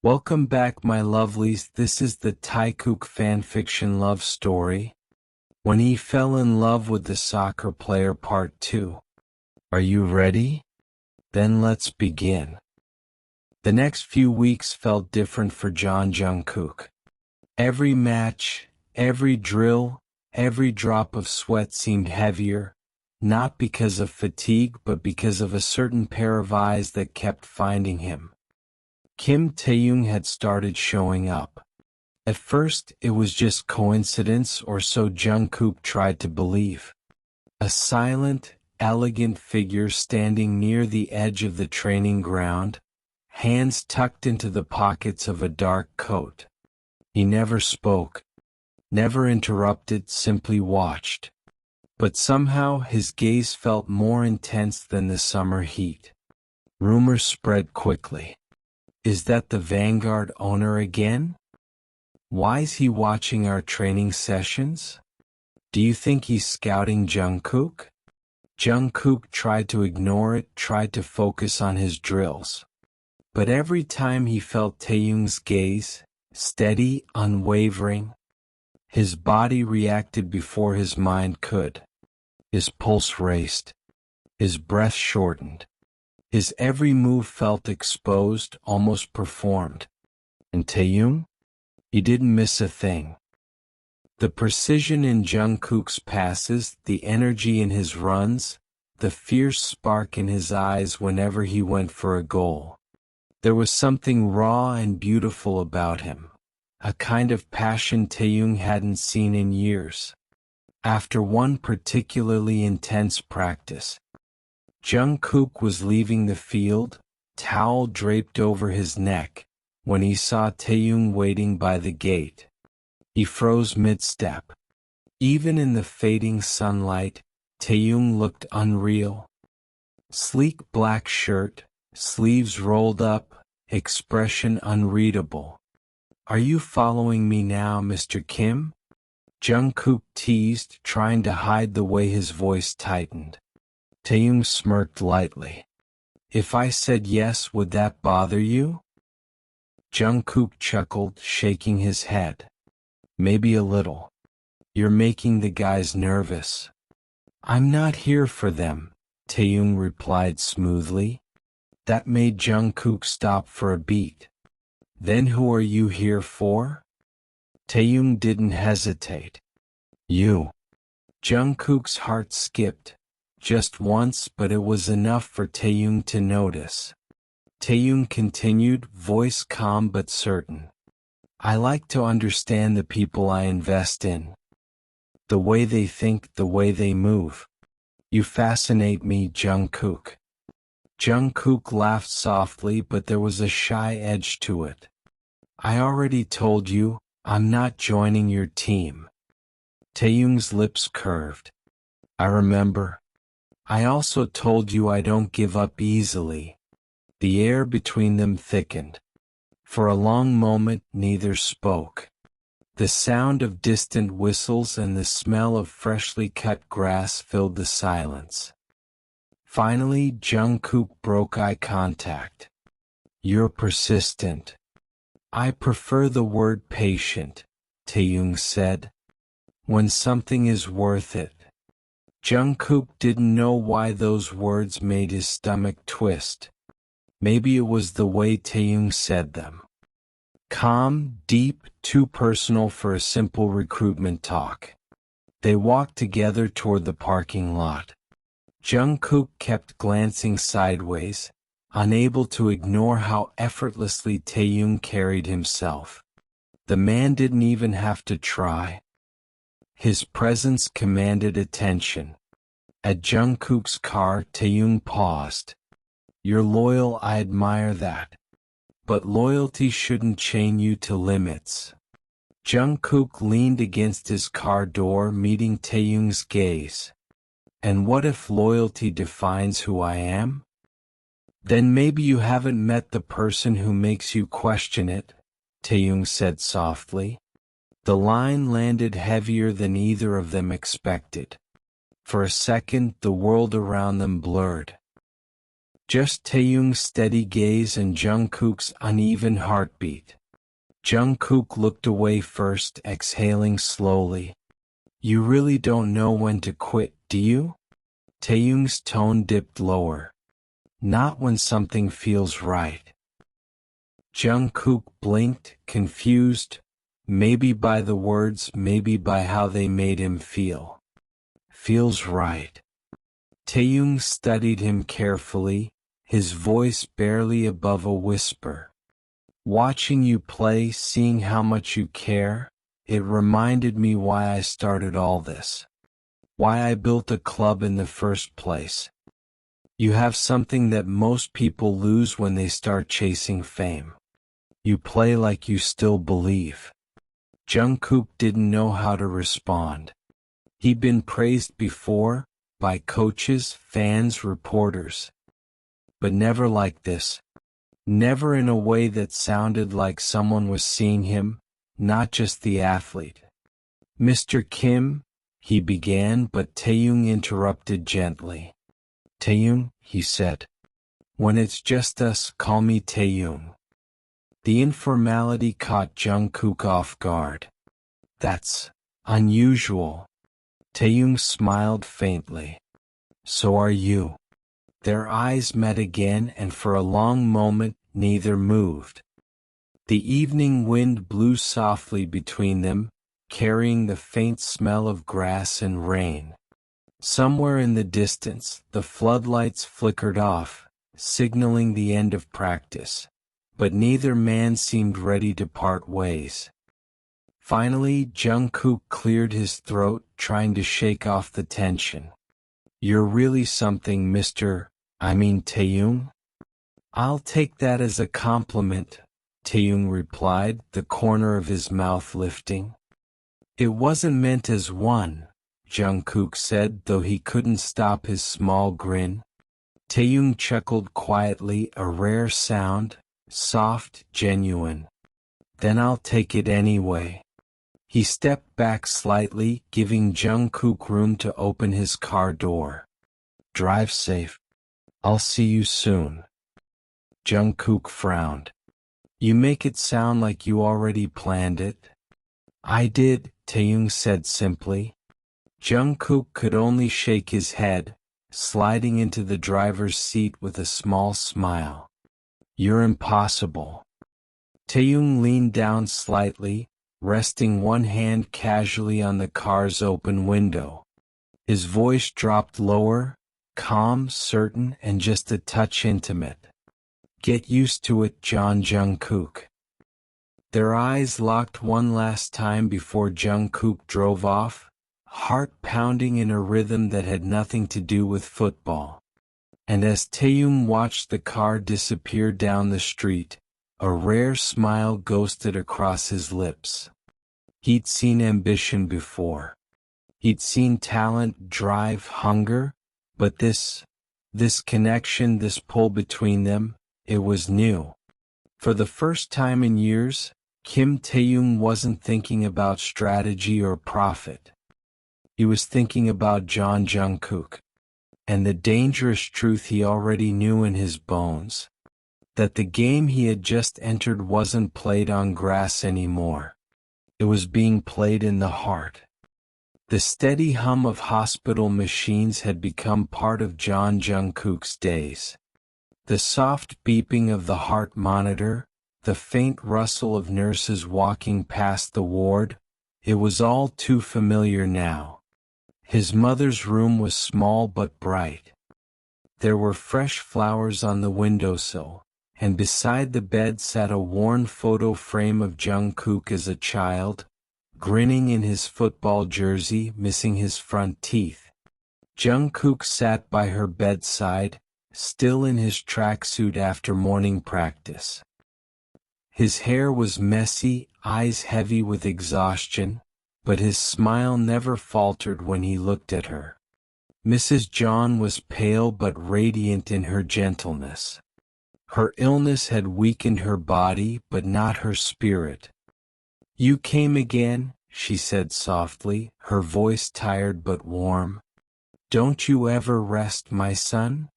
Welcome back, my lovelies. This is the Taekook fanfiction love story, When He Fell in Love with the Soccer Player Part 2. Are you ready? Then let's begin. The next few weeks felt different for Jungkook. Every match, every drill, every drop of sweat seemed heavier, not because of fatigue but because of a certain pair of eyes that kept finding him. Taehyung had started showing up. At first, it was just coincidence, or so Jungkook tried to believe. A silent, elegant figure standing near the edge of the training ground, hands tucked into the pockets of a dark coat. He never spoke, never interrupted, simply watched. But somehow his gaze felt more intense than the summer heat. Rumors spread quickly. Is that the Vanguard owner again? Why's he watching our training sessions? Do you think he's scouting Jungkook? Jungkook tried to ignore it, tried to focus on his drills. But every time he felt Taehyung's gaze, steady, unwavering, his body reacted before his mind could. His pulse raced. His breath shortened. His every move felt exposed, almost performed. And Taehyung? He didn't miss a thing. The precision in Jungkook's passes, the energy in his runs, the fierce spark in his eyes whenever he went for a goal. There was something raw and beautiful about him, a kind of passion Taehyung hadn't seen in years. After one particularly intense practice, Jungkook was leaving the field, towel draped over his neck, when he saw Taehyung waiting by the gate. He froze mid-step. Even in the fading sunlight, Taehyung looked unreal. Sleek black shirt, sleeves rolled up, expression unreadable. "Are you following me now, Mr. Kim?" Jungkook teased, trying to hide the way his voice tightened. Taehyung smirked lightly. "If I said yes, would that bother you?" Jungkook chuckled, shaking his head. "Maybe a little. You're making the guys nervous." "I'm not here for them," Taehyung replied smoothly. That made Jungkook stop for a beat. "Then who are you here for?" Taehyung didn't hesitate. "You." Jungkook's heart skipped. Just once, but it was enough for Taehyung to notice. Taehyung continued, voice calm but certain. "I like to understand the people I invest in. The way they think, the way they move. You fascinate me, Jungkook." Jungkook laughed softly, but there was a shy edge to it. "I already told you, I'm not joining your team." Taehyung's lips curved. "I remember. I also told you I don't give up easily." The air between them thickened. For a long moment neither spoke. The sound of distant whistles and the smell of freshly cut grass filled the silence. Finally, Jungkook broke eye contact. "You're persistent." "I prefer the word patient," Taehyung said. "When something is worth it." Jungkook didn't know why those words made his stomach twist. Maybe it was the way Taehyung said them. Calm, deep, too personal for a simple recruitment talk. They walked together toward the parking lot. Jungkook kept glancing sideways, unable to ignore how effortlessly Taehyung carried himself. The man didn't even have to try. His presence commanded attention. At Jungkook's car, Taehyung paused. "You're loyal, I admire that. But loyalty shouldn't chain you to limits." Jungkook leaned against his car door, meeting Taehyung's gaze. "And what if loyalty defines who I am?" "Then maybe you haven't met the person who makes you question it," Taehyung said softly. The line landed heavier than either of them expected. For a second, the world around them blurred. Just Taehyung's steady gaze and Jungkook's uneven heartbeat. Jungkook looked away first, exhaling slowly. You really don't know when to quit, do you? Taehyung's tone dipped lower. Not when something feels right. Jungkook blinked, confused, maybe by the words, maybe by how they made him feel. Feels right. Taehyung studied him carefully, his voice barely above a whisper. Watching you play, seeing how much you care, it reminded me why I started all this. Why I built a club in the first place. You have something that most people lose when they start chasing fame. You play like you still believe. Jungkook didn't know how to respond. He'd been praised before, by coaches, fans, reporters. But never like this. Never in a way that sounded like someone was seeing him, not just the athlete. Mr. Kim, he began, but Taehyung interrupted gently. Taehyung, he said. When it's just us, call me Taehyung. The informality caught Jungkook off guard. That's unusual. Taehyung smiled faintly. So are you. Their eyes met again, and for a long moment, neither moved. The evening wind blew softly between them, carrying the faint smell of grass and rain. Somewhere in the distance, the floodlights flickered off, signaling the end of practice, but neither man seemed ready to part ways. Finally, Jungkook cleared his throat, trying to shake off the tension. You're really something, Taehyung? I'll take that as a compliment, Taehyung replied, the corner of his mouth lifting. It wasn't meant as one, Jungkook said, though he couldn't stop his small grin. Taehyung chuckled quietly, a rare sound, soft, genuine. Then I'll take it anyway. He stepped back slightly, giving Jungkook room to open his car door. Drive safe. I'll see you soon. Jungkook frowned. You make it sound like you already planned it. I did, Taehyung said simply. Jungkook could only shake his head, sliding into the driver's seat with a small smile. You're impossible. Taehyung leaned down slightly, resting one hand casually on the car's open window. His voice dropped lower, calm, certain, and just a touch intimate. Get used to it, Jungkook. Their eyes locked one last time before Jungkook drove off, heart pounding in a rhythm that had nothing to do with football. And as Taehyung watched the car disappear down the street, a rare smile ghosted across his lips. He'd seen ambition before. He'd seen talent, drive, hunger, but this connection, this pull between them, it was new. For the first time in years, Kim Taehyung wasn't thinking about strategy or profit. He was thinking about Jungkook, and the dangerous truth he already knew in his bones, that the game he had just entered wasn't played on grass anymore. It was being played in the heart. The steady hum of hospital machines had become part of Jungkook's days. The soft beeping of the heart monitor, the faint rustle of nurses walking past the ward, it was all too familiar now. His mother's room was small but bright. There were fresh flowers on the windowsill, and beside the bed sat a worn photo frame of Jungkook as a child, grinning in his football jersey, missing his front teeth. Jungkook sat by her bedside, still in his tracksuit after morning practice. His hair was messy, eyes heavy with exhaustion, but his smile never faltered when he looked at her. Mrs. John was pale but radiant in her gentleness. Her illness had weakened her body but not her spirit. You came again, she said softly, her voice tired but warm. Don't you ever rest, my son?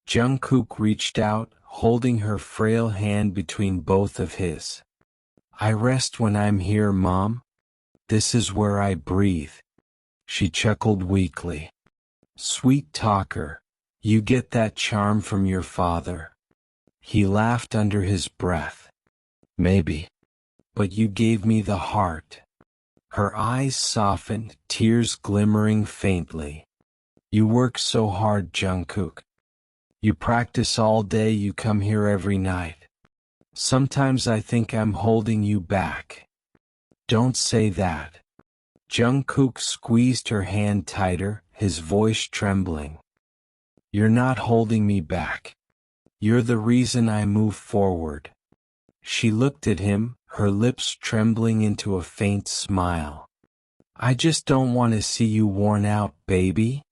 Jungkook reached out, holding her frail hand between both of his. I rest when I'm here, Mom. This is where I breathe. She chuckled weakly. Sweet talker, you get that charm from your father. He laughed under his breath. Maybe. But you gave me the heart. Her eyes softened, tears glimmering faintly. You work so hard, Jungkook. You practice all day, you come here every night. Sometimes I think I'm holding you back. Don't say that. Jungkook squeezed her hand tighter, his voice trembling. You're not holding me back. You're the reason I move forward. She looked at him, her lips trembling into a faint smile. I just don't want to see you worn out, baby.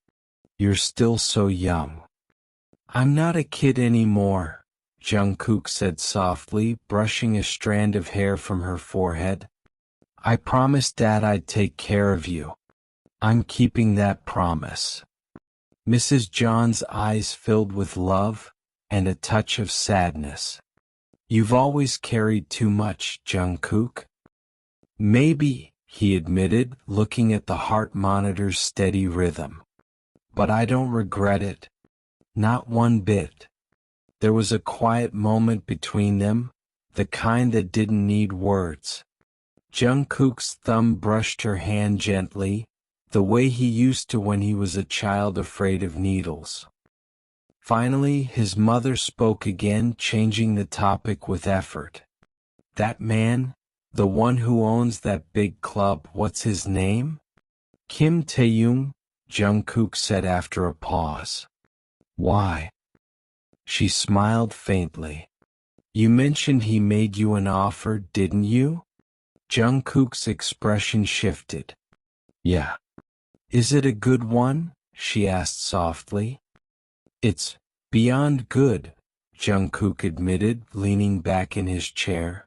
You're still so young. I'm not a kid anymore, Jungkook said softly, brushing a strand of hair from her forehead. I promised Dad I'd take care of you. I'm keeping that promise. Mrs. John's eyes filled with love and a touch of sadness. You've always carried too much, Jungkook. Maybe, he admitted, looking at the heart monitor's steady rhythm. But I don't regret it. Not one bit. There was a quiet moment between them, the kind that didn't need words. Jungkook's thumb brushed her hand gently, the way he used to when he was a child afraid of needles. Finally, his mother spoke again, changing the topic with effort. That man, the one who owns that big club, what's his name? Kim Taehyung, Jungkook said after a pause. Why? She smiled faintly. You mentioned he made you an offer, didn't you? Jungkook's expression shifted. Yeah. Is it a good one? She asked softly. It's beyond good, Jungkook admitted, leaning back in his chair.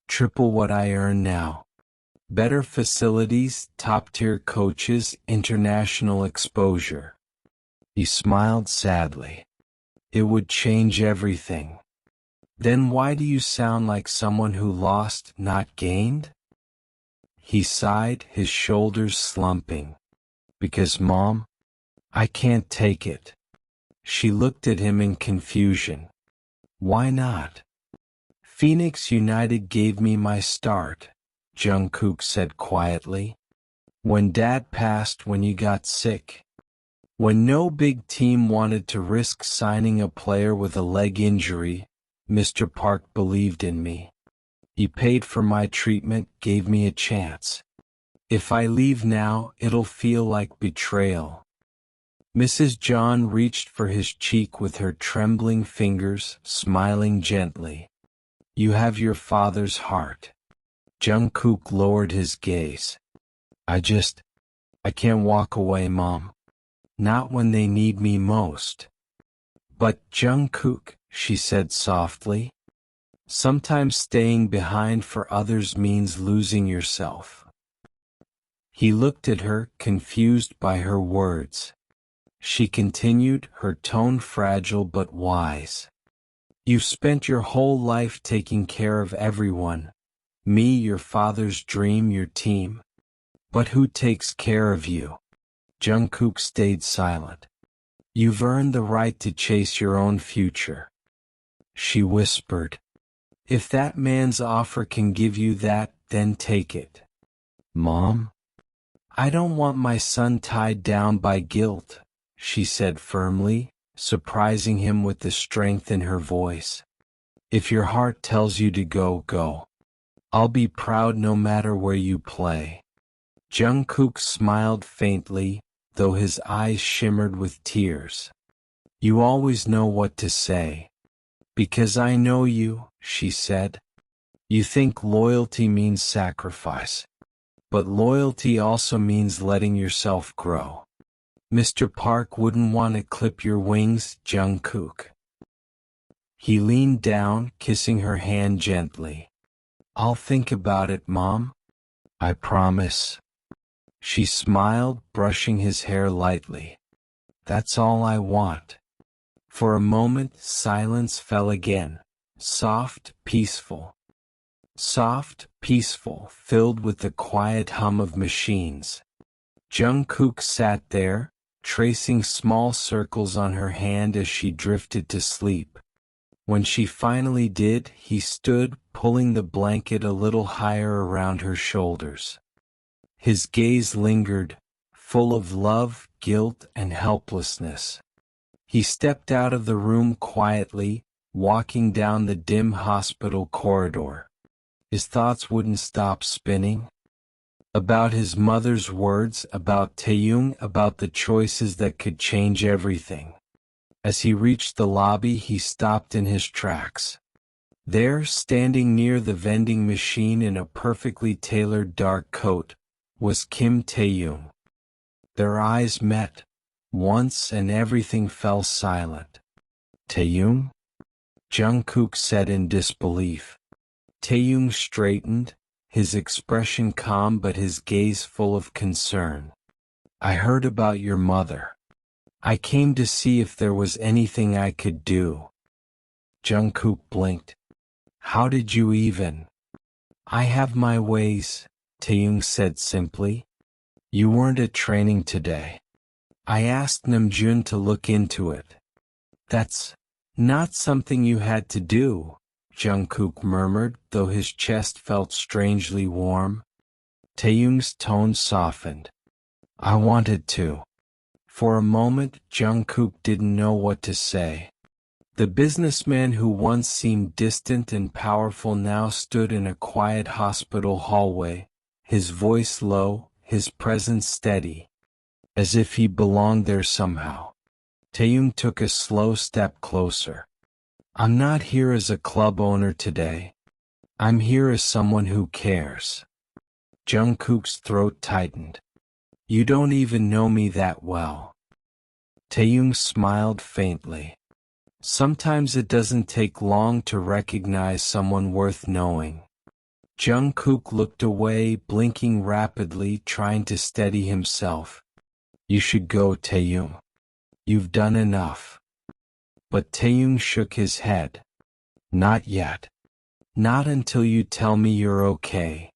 Triple what I earn now. Better facilities, top-tier coaches, international exposure. He smiled sadly. It would change everything. Then why do you sound like someone who lost, not gained? He sighed, his shoulders slumping. Because, Mom, I can't take it. She looked at him in confusion. Why not? Phoenix United gave me my start, Jungkook said quietly. When Dad passed, when you got sick. When no big team wanted to risk signing a player with a leg injury, Mr. Park believed in me. He paid for my treatment, gave me a chance. If I leave now, it'll feel like betrayal. Mrs. John reached for his cheek with her trembling fingers, smiling gently. You have your father's heart. Jungkook lowered his gaze. I can't walk away, Mom. Not when they need me most. But, Jungkook, she said softly, sometimes staying behind for others means losing yourself. He looked at her, confused by her words. She continued, her tone fragile but wise. You've spent your whole life taking care of everyone. Me, your father's dream, your team. But who takes care of you? Jungkook stayed silent. You've earned the right to chase your own future. She whispered. If that man's offer can give you that, then take it. Mom? I don't want my son tied down by guilt, she said firmly, surprising him with the strength in her voice. If your heart tells you to go, go. I'll be proud no matter where you play. Jungkook smiled faintly, though his eyes shimmered with tears. You always know what to say. Because I know you, she said. You think loyalty means sacrifice. But loyalty also means letting yourself grow. Mr. Park wouldn't want to clip your wings, Jungkook. He leaned down, kissing her hand gently. I'll think about it, Mom. I promise. She smiled, brushing his hair lightly. That's all I want. For a moment, silence fell again. Soft, peaceful. Soft, peaceful, filled with the quiet hum of machines. Jungkook sat there, tracing small circles on her hand as she drifted to sleep. When she finally did, he stood, pulling the blanket a little higher around her shoulders. His gaze lingered, full of love, guilt, and helplessness. He stepped out of the room quietly, walking down the dim hospital corridor. His thoughts wouldn't stop spinning. About his mother's words, about Taehyung, about the choices that could change everything. As he reached the lobby, he stopped in his tracks. There, standing near the vending machine in a perfectly tailored dark coat, was Kim Taehyung. Their eyes met once and everything fell silent. Taehyung? Jungkook said in disbelief. Taehyung straightened, his expression calm but his gaze full of concern. I heard about your mother. I came to see if there was anything I could do. Jungkook blinked. How did you even? I have my ways, Taehyung said simply. You weren't at training today. I asked Namjoon to look into it. That's not something you had to do, Jungkook murmured, though his chest felt strangely warm. Taehyung's tone softened. I wanted to. For a moment, Jungkook didn't know what to say. The businessman who once seemed distant and powerful now stood in a quiet hospital hallway, his voice low, his presence steady, as if he belonged there somehow. Taehyung took a slow step closer. I'm not here as a club owner today. I'm here as someone who cares. Jungkook's throat tightened. You don't even know me that well. Taehyung smiled faintly. Sometimes it doesn't take long to recognize someone worth knowing. Jungkook looked away, blinking rapidly, trying to steady himself. You should go, Taehyung. You've done enough. But Taehyung shook his head. Not yet. Not until you tell me you're okay.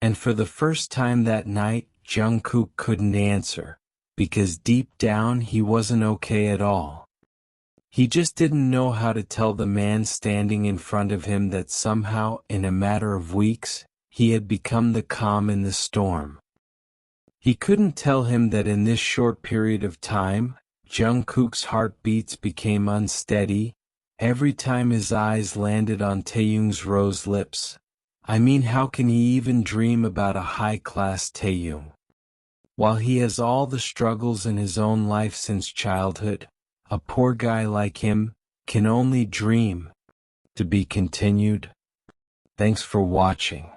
And for the first time that night, Jungkook couldn't answer, because deep down he wasn't okay at all. He just didn't know how to tell the man standing in front of him that somehow, in a matter of weeks, he had become the calm in the storm. He couldn't tell him that in this short period of time, Jungkook's heartbeats became unsteady, every time his eyes landed on Taehyung's rose lips. I mean, how can he even dream about a high-class Taehyung? While he has all the struggles in his own life since childhood, a poor guy like him can only dream. To be continued. Thanks for watching.